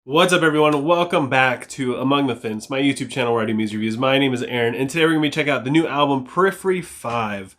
What's up, everyone? Welcome back to Among the Fins, my YouTube channel where I do music reviews. My name is Aaron, and today we're going to be checking out the new album, Periphery 5.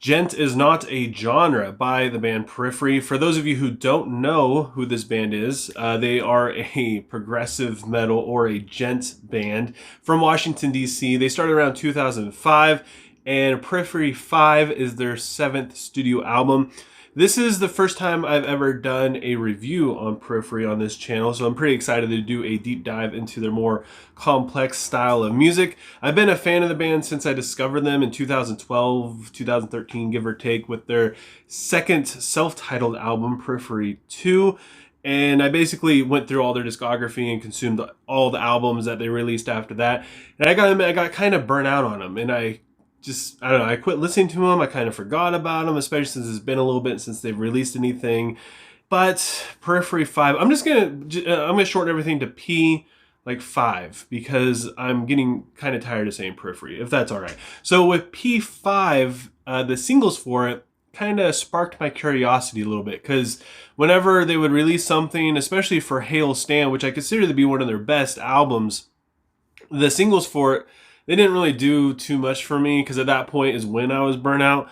Djent is not a genre by the band Periphery. For those of you who don't know who this band is, they are a progressive metal or a djent band from Washington, D.C. They started around 2005, and Periphery 5 is their 7th studio album. This is the first time I've ever done a review on Periphery on this channel, so I'm pretty excited to do a deep dive into their more complex style of music. I've been a fan of the band since I discovered them in 2012, 2013, give or take, with their second self-titled album, Periphery 2. And I basically went through all their discography and consumed all the albums that they released after that. And I got kind of burnt out on them, and I don't know, I quit listening to them. I kind of forgot about them, especially since it's been a little bit since they've released anything. But Periphery 5, I'm gonna shorten everything to P5 because I'm getting kind of tired of saying Periphery, if that's all right. So with P5, the singles for it kind of sparked my curiosity a little bit, because whenever they would release something, especially for Hail Stand, which I consider to be one of their best albums, the singles for it, they didn't really do too much for me, because at that point is when I was burnt out.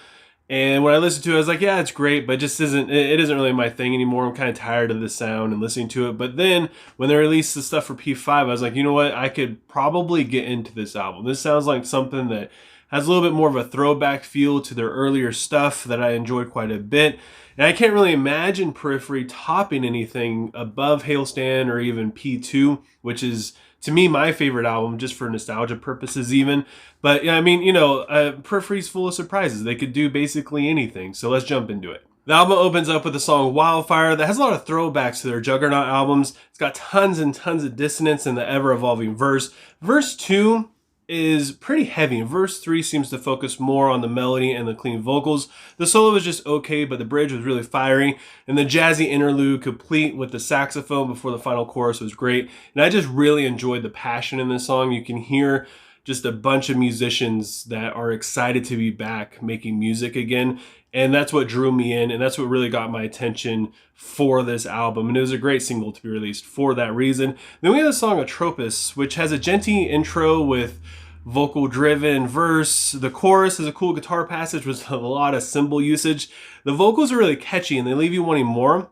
And when I listened to it, I was like, yeah, it's great, but it isn't really my thing anymore. I'm kind of tired of the sound and listening to it. But then when they released the stuff for P5, I was like, you know what? I could probably get into this album. This sounds like something that has a little bit more of a throwback feel to their earlier stuff that I enjoyed quite a bit. And I can't really imagine Periphery topping anything above Hail Stand or even P2, which is, to me, my favorite album, just for nostalgia purposes even. But yeah, I mean, you know, Periphery's full of surprises. They could do basically anything. So let's jump into it. The album opens up with the song Wildfire that has a lot of throwbacks to their Juggernaut albums. It's got tons and tons of dissonance in the ever-evolving verse. Verse 2 is pretty heavy. Verse 3 seems to focus more on the melody and the clean vocals. The solo was just okay, but the bridge was really fiery, and the jazzy interlude complete with the saxophone before the final chorus was great. And I just really enjoyed the passion in this song. You can hear just a bunch of musicians that are excited to be back making music again. And that's what drew me in, and that's what really got my attention for this album. And it was a great single to be released for that reason. Then we have the song Atropos, which has a djenty intro with vocal-driven verse. The chorus is a cool guitar passage with a lot of cymbal usage. The vocals are really catchy, and they leave you wanting more.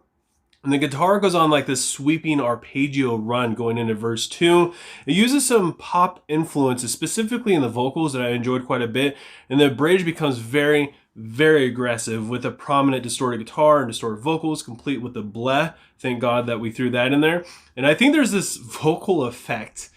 And the guitar goes on like this sweeping arpeggio run going into verse 2. It uses some pop influences, specifically in the vocals, that I enjoyed quite a bit. And the bridge becomes very, very aggressive with a prominent distorted guitar and distorted vocals, complete with the bleh. Thank God that we threw that in there. And I think there's this vocal effect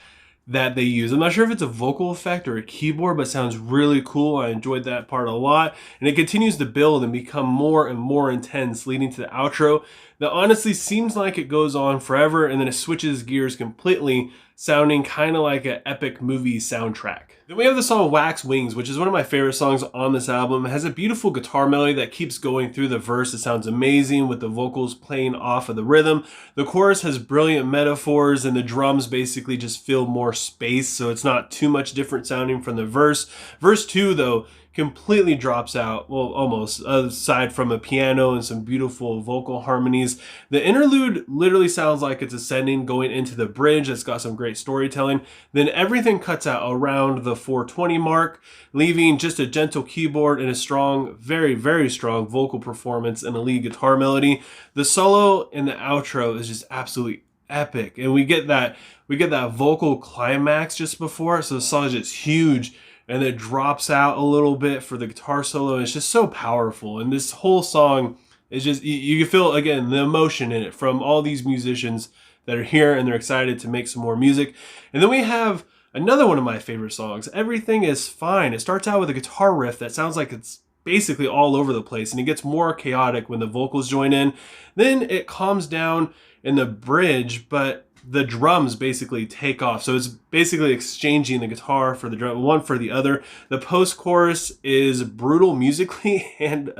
that they use. I'm not sure if it's a vocal effect or a keyboard, but it sounds really cool. I enjoyed that part a lot. And it continues to build and become more and more intense, leading to the outro that honestly seems like it goes on forever, and then it switches gears completely, sounding kind of like an epic movie soundtrack. Then we have the song Wax Wings, which is one of my favorite songs on this album. It has a beautiful guitar melody that keeps going through the verse. It sounds amazing with the vocals playing off of the rhythm. The chorus has brilliant metaphors, and the drums basically just fill more space, so it's not too much different sounding from the verse. Verse 2, though, completely drops out, well, almost, aside from a piano and some beautiful vocal harmonies. The interlude literally sounds like it's ascending, going into the bridge. It's got some great storytelling. Then everything cuts out around the 420 mark, leaving just a gentle keyboard and a strong, very, very strong vocal performance and a lead guitar melody. The solo in the outro is just absolutely epic, and we get that vocal climax just before, so the song is just huge, and it drops out a little bit for the guitar solo. It's just so powerful, and this whole song is just, you can feel, again, the emotion in it from all these musicians that are here, and they're excited to make some more music. And then we have another one of my favorite songs, Everything Is Fine. It starts out with a guitar riff that sounds like it's basically all over the place, and it gets more chaotic when the vocals join in. Then it calms down in the bridge, but the drums basically take off. So it's basically exchanging the guitar for the drum, one for the other. The post-chorus is brutal musically and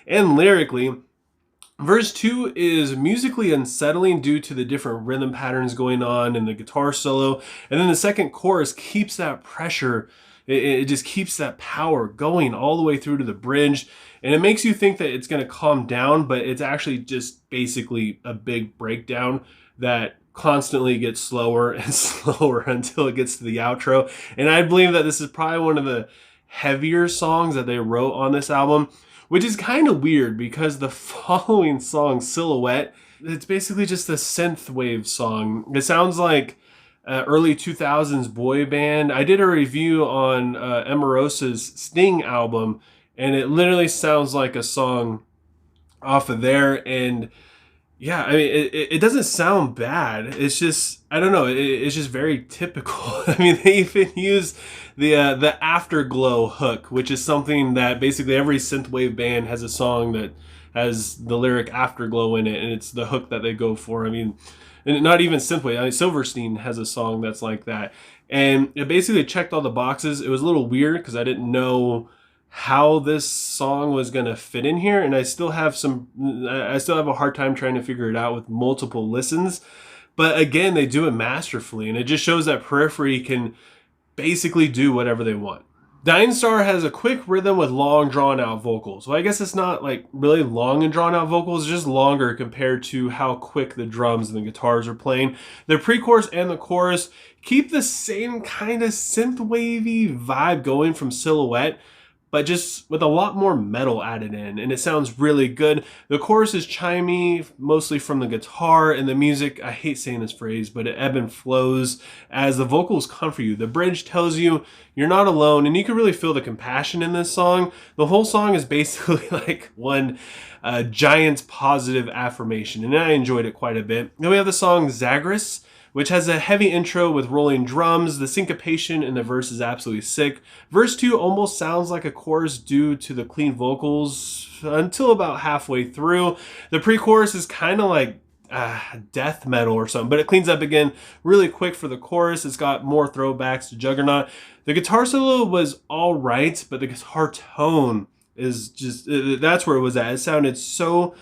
lyrically. Verse 2 is musically unsettling due to the different rhythm patterns going on in the guitar solo. And then the second chorus keeps that pressure. It just keeps that power going all the way through to the bridge. And it makes you think that it's going to calm down, but it's actually just basically a big breakdown that constantly gets slower and slower until it gets to the outro. And I believe that this is probably one of the heavier songs that they wrote on this album, which is kind of weird because the following song, Silhouette, it's basically just a synthwave song. It sounds like early 2000s boy band. I did a review on Emarosa's Sting album, and it literally sounds like a song off of there. And yeah, I mean, it doesn't sound bad. It's just, I don't know, it's just very typical. I mean, they even use the Afterglow hook, which is something that basically every synthwave band has a song that has the lyric Afterglow in it, and it's the hook that they go for. I mean, and not even synthwave. I mean, Silverstein has a song that's like that. And it basically checked all the boxes. It was a little weird because I didn't know how this song was going to fit in here, and I still have a hard time trying to figure it out with multiple listens. But again, they do it masterfully, and it just shows that Periphery can basically do whatever they want. Dying Star has a quick rhythm with long drawn out vocals. Well, I guess it's not like really long and drawn out vocals, it's just longer compared to how quick the drums and the guitars are playing. The pre-chorus and the chorus keep the same kind of synth-wavy vibe going from Silhouette, but just with a lot more metal added in, and it sounds really good. The chorus is chimey, mostly from the guitar, and the music, I hate saying this phrase, but it ebb and flows as the vocals come for you. The bridge tells you you're not alone, and you can really feel the compassion in this song. The whole song is basically like one giant positive affirmation, and I enjoyed it quite a bit. Then we have the song Zagreus, which has a heavy intro with rolling drums. The syncopation in the verse is absolutely sick. Verse 2 almost sounds like a chorus due to the clean vocals until about halfway through. The pre-chorus is kind of like death metal or something, but it cleans up again really quick for the chorus. It's got more throwbacks to Juggernaut. The guitar solo was all right, but the guitar tone is just, that's where it was at. It sounded so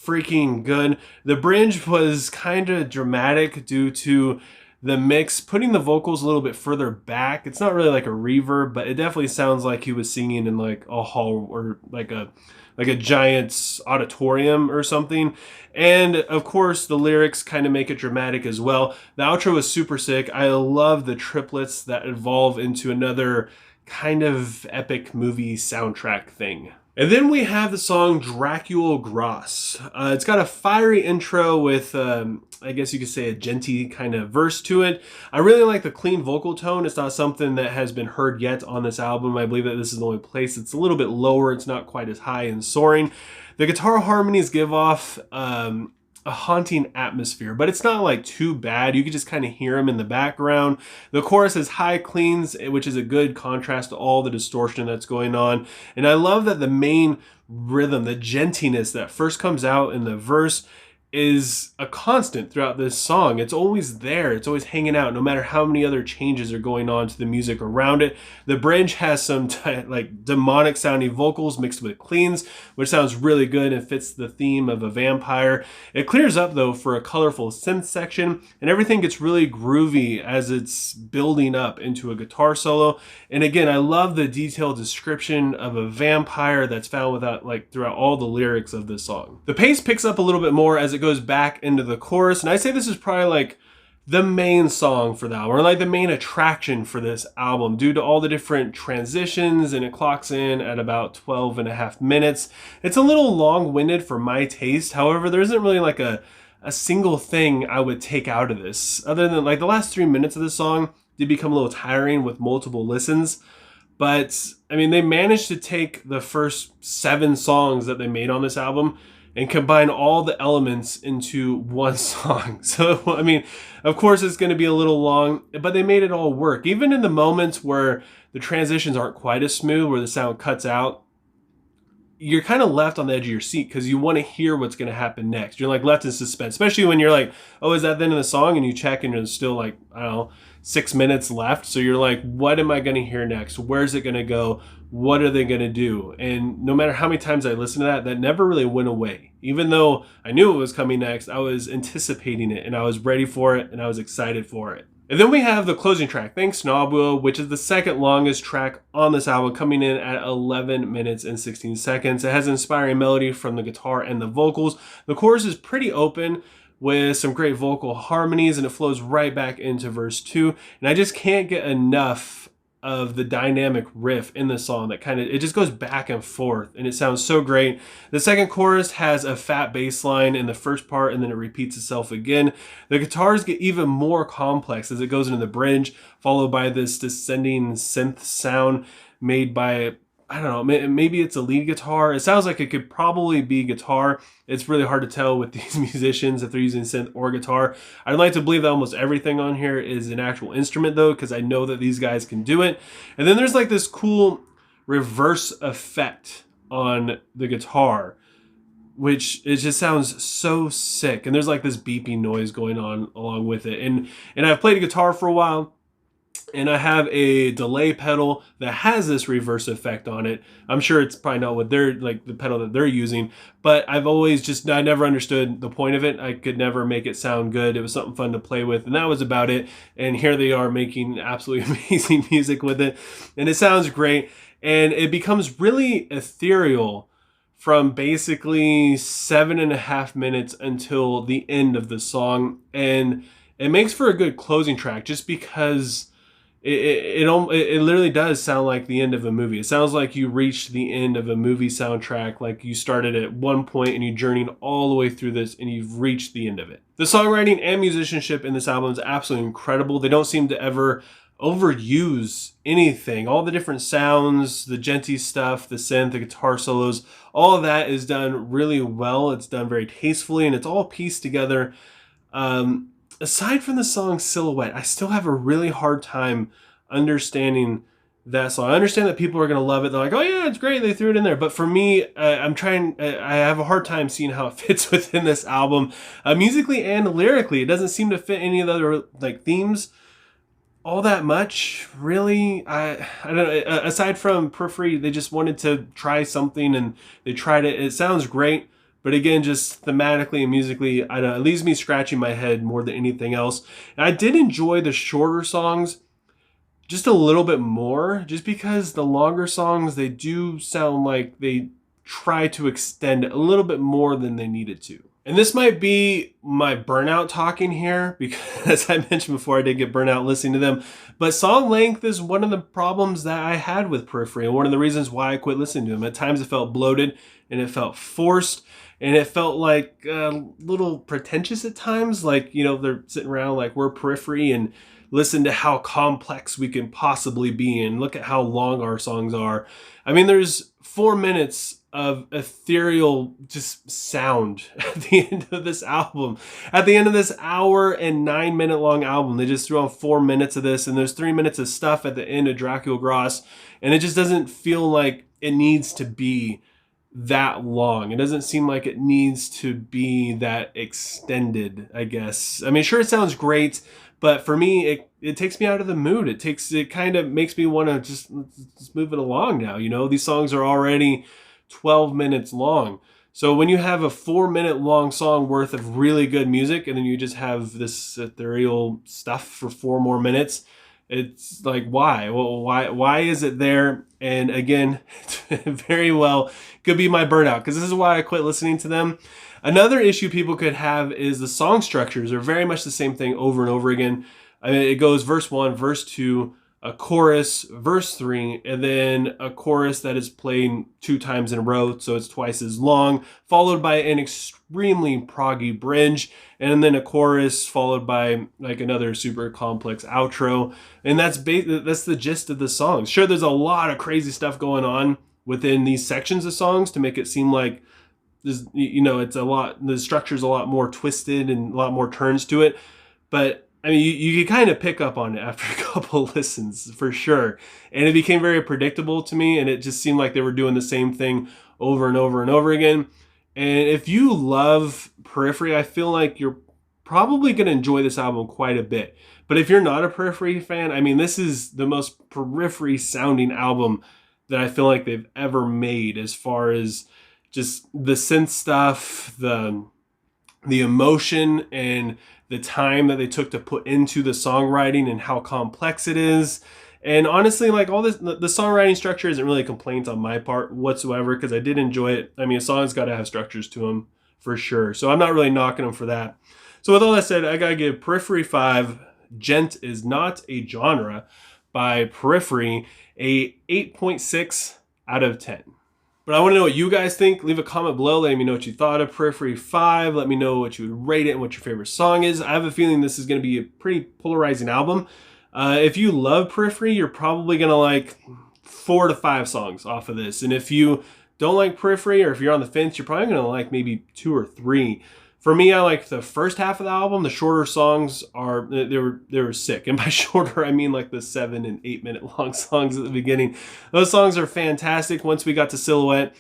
freaking good. The bridge was kind of dramatic due to the mix, putting the vocals a little bit further back. It's not really like a reverb, but it definitely sounds like he was singing in like a hall or like a giant auditorium or something. And of course, the lyrics kind of make it dramatic as well. The outro was super sick. I love the triplets that evolve into another kind of epic movie soundtrack thing. And then we have the song Dracula Gross. It's got a fiery intro with, I guess you could say, a djenty kind of verse to it. I really like the clean vocal tone. It's not something that has been heard yet on this album. I believe that this is the only place it's a little bit lower. It's not quite as high and soaring. The guitar harmonies give off a haunting atmosphere, but it's not like too bad. You can just kind of hear them in the background. The chorus is high cleans, which is a good contrast to all the distortion that's going on. And I love that the main rhythm, the djentiness that first comes out in the verse, is a constant throughout this song. It's always there. It's always hanging out, no matter how many other changes are going on to the music around it. The bridge has some like demonic sounding vocals mixed with cleans, which sounds really good and fits the theme of a vampire. It clears up though for a colorful synth section, and everything gets really groovy as it's building up into a guitar solo. And again, I love the detailed description of a vampire that's found throughout all the lyrics of this song. The pace picks up a little bit more as it goes back into the chorus, and I say this is probably like the main song for the album, or like the main attraction for this album, due to all the different transitions, and it clocks in at about 12 and a half minutes. It's a little long-winded for my taste. However, there isn't really like a single thing I would take out of this, other than like the last 3 minutes of this song did become a little tiring with multiple listens. But I mean, they managed to take the first 7 songs that they made on this album and combine all the elements into one song. So, I mean, of course it's going to be a little long, but they made it all work. Even in the moments where the transitions aren't quite as smooth, where the sound cuts out, you're kind of left on the edge of your seat because you want to hear what's going to happen next. You're like left in suspense, especially when you're like, oh, is that the end of the song? And you check and there's still like, I don't know, 6 minutes left. So you're like, what am I going to hear next? Where's it going to go? What are they going to do? And no matter how many times I listened to that never really went away. Even though I knew it was coming next, I was anticipating it and I was ready for it and I was excited for it. And then we have the closing track, Thanks Nobuo, which is the second longest track on this album, coming in at 11 minutes and 16 seconds. It has an inspiring melody from the guitar and the vocals. The chorus is pretty open with some great vocal harmonies, and it flows right back into verse 2. And I just can't get enough of the dynamic riff in the song that it just goes back and forth, and it sounds so great. The second chorus has a fat bass line in the first part, and then it repeats itself again. The guitars get even more complex as it goes into the bridge, followed by this descending synth sound made by, I don't know, maybe it's a lead guitar. It sounds like it could probably be guitar. It's really hard to tell with these musicians if they're using synth or guitar. I'd like to believe that almost everything on here is an actual instrument though, because I know that these guys can do it. And then there's like this cool reverse effect on the guitar, which it just sounds so sick. And there's like this beeping noise going on along with it. And I've played guitar for a while, and I have a delay pedal that has this reverse effect on it. I'm sure it's probably not what they're like, the pedal that they're using, but I never understood the point of it. I could never make it sound good. It was something fun to play with, and that was about it. And here they are making absolutely amazing music with it, and it sounds great. And it becomes really ethereal from basically 7.5 minutes until the end of the song. And it makes for a good closing track just because it literally does sound like the end of a movie. It sounds like you reached the end of a movie soundtrack, like you started at one point and you journeyed all the way through this and you've reached the end of it. The songwriting and musicianship in this album is absolutely incredible. They don't seem to ever overuse anything. All the different sounds, the djenty stuff, the synth, the guitar solos, all of that is done really well. It's done very tastefully, and it's all pieced together. Aside from the song Silhouette, I still have a really hard time understanding that song. I understand that people are going to love it. They're like, oh yeah, it's great, they threw it in there. But for me, I have a hard time seeing how it fits within this album. Musically and lyrically, it doesn't seem to fit any of the other like themes all that much, really. I don't know. Aside from Periphery, they just wanted to try something, and they tried it. It sounds great. But again, just thematically and musically, I don't know, it leaves me scratching my head more than anything else. And I did enjoy the shorter songs just a little bit more, just because the longer songs, they do sound like they try to extend a little bit more than they needed to. And this might be my burnout talking here, because as I mentioned before, I did get burnout listening to them. But song length is one of the problems that I had with Periphery, and one of the reasons why I quit listening to them. At times it felt bloated, and it felt forced, and it felt like a little pretentious at times. Like, you know, they're sitting around like, we're Periphery, and listen to how complex we can possibly be, and look at how long our songs are. I mean, there's 4 minutes of ethereal just sound at the end of this album. At the end of this 1.9 long album, they just threw on 4 minutes of this, and there's 3 minutes of stuff at the end of Dracula Gross, and it just doesn't feel like it needs to be that long. It doesn't seem like it needs to be that extended, I guess. I mean, sure, it sounds great, but for me, it takes me out of the mood. It kind of makes me want to just move it along now. You know, these songs are already 12 minutes long. So when you have a 4 minute long song worth of really good music, and then you just have this ethereal stuff for 4 more minutes, it's like, why? Well, why is it there? And again, very well could be my burnout, because this is why I quit listening to them. Another issue people could have is the song structures are very much the same thing over and over again. I mean, it goes verse 1, verse 2, a chorus, verse 3, and then a chorus that is played 2 times in a row, so it's twice as long, followed by an extremely proggy bridge, and then a chorus followed by like another super complex outro. And that's the gist of the songs. Sure, there's a lot of crazy stuff going on within these sections of songs to make it seem like there's, you know, it's a lot, the structure's a lot more twisted and a lot more turns to it. But I mean, you can kind of pick up on it after a couple listens, for sure. And it became very predictable to me, and it just seemed like they were doing the same thing over and over and over again. And if you love Periphery, I feel like you're probably going to enjoy this album quite a bit. But if you're not a Periphery fan, I mean, this is the most Periphery sounding album that I feel like they've ever made, as far as just the synth stuff, the emotion, and the time that they took to put into the songwriting and how complex it is. And honestly, like, all this, the songwriting structure isn't really a complaint on my part whatsoever, because I did enjoy it. I mean, a song's got to have structures to them for sure. So I'm not really knocking them for that. So with all that said, I gotta give Periphery 5, Djent is not a genre by Periphery, a 8.6 out of 10. But I want to know what you guys think. Leave a comment below. Let me know what you thought of Periphery 5. Let me know what you would rate it and what your favorite song is. I have a feeling this is going to be a pretty polarizing album. If you love Periphery, you're probably going to like 4 to 5 songs off of this. And if you don't like Periphery, or if you're on the fence, you're probably going to like maybe 2 or 3. For me, I like the first half of the album. The shorter songs they were sick. And by shorter, I mean like the 7 and 8 minute long songs at the beginning. Those songs are fantastic. Once we got to Silhouette,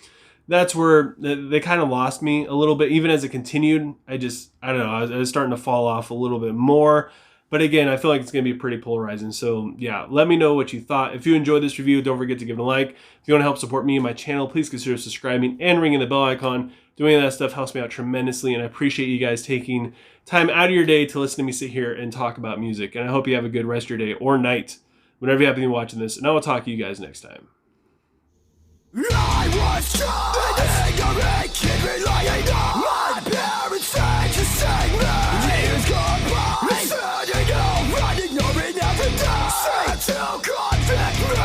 that's where they kind of lost me a little bit. Even as it continued, I don't know, I was starting to fall off a little bit more. But again, I feel like it's going to be pretty polarizing. So yeah, let me know what you thought. If you enjoyed this review, don't forget to give it a like. If you want to help support me and my channel, please consider subscribing and ringing the bell icon. Doing that stuff helps me out tremendously, and I appreciate you guys taking time out of your day to listen to me sit here and talk about music. And I hope you have a good rest of your day or night, whenever you happen to be watching this. And I will talk to you guys next time. I was an ignorant kid relying on my parents said to save me. Years gone by, turning over, ignoring every day. Said to convict me.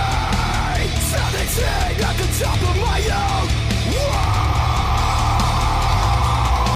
17 at the top